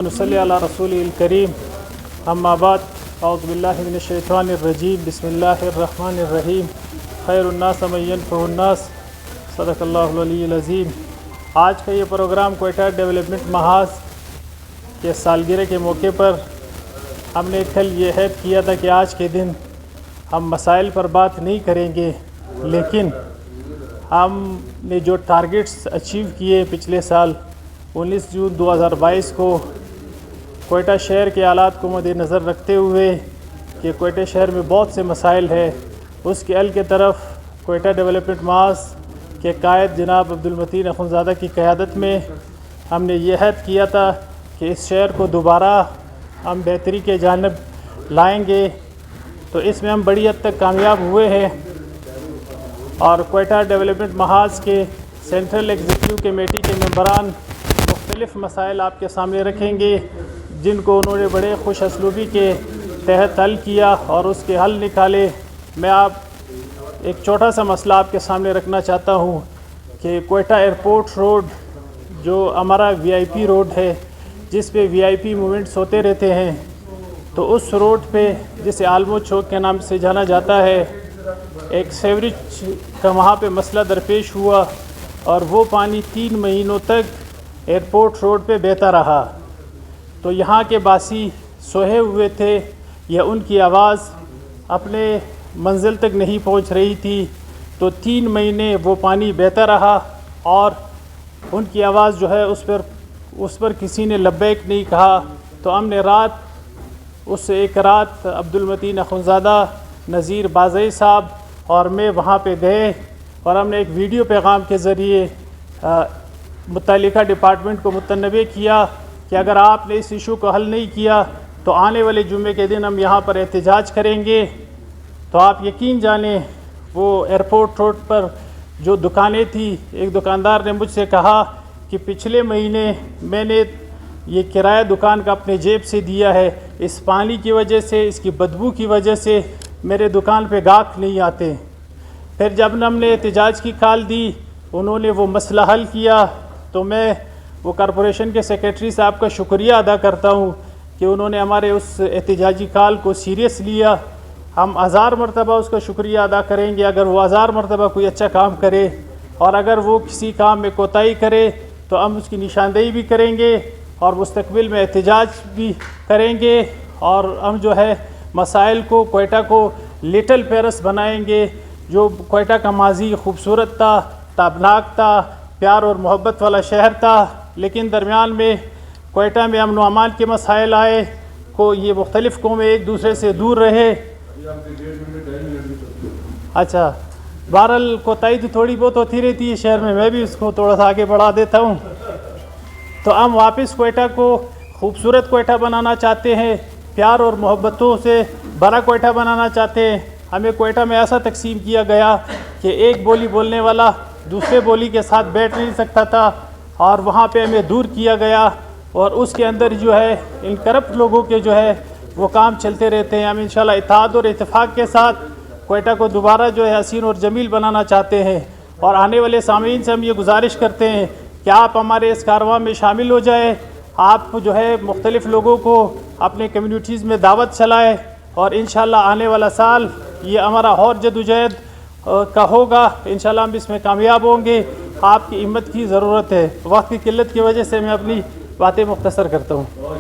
نصلی علی رسول الکریم اما بعد اعوذ باللہ من الشیطان الرجیم بسم اللہ الرحمن الرحیم خیر الناس من ینفع الناس صدق اللہ العلی العظیم۔ آج کا یہ پروگرام کوئٹہ ڈیولپمنٹ محاذ کے سالگرہ کے موقع پر ہم نے کل یہ عہد کیا تھا کہ آج کے دن ہم مسائل پر بات نہیں کریں گے، لیکن ہم نے جو ٹارگٹس اچیو کیے پچھلے سال 19 جون 2022 کو کوئٹہ شہر کے حالات کو مد نظر رکھتے ہوئے کہ کوئٹہ شہر میں بہت سے مسائل ہیں، اس کے حل کی طرف کوئٹہ ڈیولپمنٹ محاذ کے قائد جناب عبدالمتین اخندزادہ کی قیادت میں ہم نے یہ عہد کیا تھا کہ اس شہر کو دوبارہ ہم بہتری کے جانب لائیں گے، تو اس میں ہم بڑی حد تک کامیاب ہوئے ہیں اور کوئٹہ ڈیولپمنٹ محاذ کے سینٹرل ایگزیکٹو کمیٹی کے ممبران مختلف مسائل آپ کے سامنے رکھیں گے جن کو انہوں نے بڑے خوش اسلوبی کے تحت حل کیا اور اس کے حل نکالے۔ میں ایک چھوٹا سا مسئلہ آپ کے سامنے رکھنا چاہتا ہوں کہ کوئٹہ ایئرپورٹ روڈ جو ہمارا وی آئی پی روڈ ہے، جس پہ وی آئی پی موومنٹس ہوتے رہتے ہیں، تو اس روڈ پہ جسے آلمو چوک کے نام سے جانا جاتا ہے، ایک سیوریج کا وہاں پہ مسئلہ درپیش ہوا اور وہ پانی 3 مہینوں تک ایئرپورٹ روڈ پہ بہتا رہا۔ تو یہاں کے باسی سوئے ہوئے تھے یا ان کی آواز اپنے منزل تک نہیں پہنچ رہی تھی، تو 3 مہینے وہ پانی بہتا رہا اور ان کی آواز جو ہے اس پر کسی نے لبیک نہیں کہا۔ تو ہم نے ایک رات عبدالمتین اخندزادہ، نذیر بازئی صاحب اور میں وہاں پہ گئے اور ہم نے ایک ویڈیو پیغام کے ذریعے متعلقہ ڈپارٹمنٹ کو متنبع کیا کہ اگر آپ نے اس ایشو کو حل نہیں کیا تو آنے والے جمعے کے دن ہم یہاں پر احتجاج کریں گے۔ تو آپ یقین جانیں، وہ ایئرپورٹ روڈ پر جو دکانیں تھیں، ایک دکاندار نے مجھ سے کہا کہ پچھلے مہینے میں نے یہ کرایہ دکان کا اپنے جیب سے دیا ہے، اس پانی کی وجہ سے، اس کی بدبو کی وجہ سے میرے دکان پہ گاہک نہیں آتے۔ پھر جب ہم نے احتجاج کی کال دی، انہوں نے وہ مسئلہ حل کیا، تو میں وہ کارپوریشن کے سیکریٹری صاحب کا شکریہ ادا کرتا ہوں کہ انہوں نے ہمارے اس احتجاجی کال کو سیریس لیا۔ ہم 1000 مرتبہ اس کا شکریہ ادا کریں گے اگر وہ 1000 مرتبہ کوئی اچھا کام کرے، اور اگر وہ کسی کام میں کوتاہی کرے تو ہم اس کی نشاندہی بھی کریں گے اور مستقبل میں احتجاج بھی کریں گے، اور ہم جو ہے مسائل کو، کوئٹہ کو لٹل پیرس بنائیں گے۔ جو کوئٹہ کا ماضی خوبصورت تھا، تابناک تھا، پیار اور محبت والا شہر تھا، لیکن درمیان میں کوئٹہ میں امن و امان کے مسائل آئے، یہ مختلف قومیں ایک دوسرے سے دور رہے۔ اچھا، بہرحال کوتاہی تو تھوڑی بہت ہوتی رہتی ہے شہر میں بھی اس کو تھوڑا سا آگے بڑھا دیتا ہوں۔ تو ہم واپس کوئٹہ کو خوبصورت کوئٹہ بنانا چاہتے ہیں، پیار اور محبتوں سے بڑا کوئٹہ بنانا چاہتے ہیں۔ ہمیں کوئٹہ میں ایسا تقسیم کیا گیا کہ ایک بولی بولنے والا دوسرے بولی کے ساتھ بیٹھ نہیں سکتا تھا، اور وہاں پہ ہمیں دور کیا گیا، اور اس کے اندر جو ہے ان کرپٹ لوگوں کے جو ہے وہ کام چلتے رہتے ہیں۔ ہم انشاءاللہ اتحاد اور اتفاق کے ساتھ کوئٹہ کو دوبارہ جو ہے حسین اور جمیل بنانا چاہتے ہیں، اور آنے والے سامعین سے ہم یہ گزارش کرتے ہیں کہ آپ ہمارے اس کارواں میں شامل ہو جائیں، آپ جو ہے مختلف لوگوں کو اپنے کمیونٹیز میں دعوت چلائیں، اور انشاءاللہ آنے والا سال یہ ہمارا اور جدوجہد کا ہوگا، انشاءاللہ ہم اس میں کامیاب ہوں گے۔ آپ کی ہمت کی ضرورت ہے۔ وقت کی قلت کی وجہ سے میں اپنی باتیں مختصر کرتا ہوں۔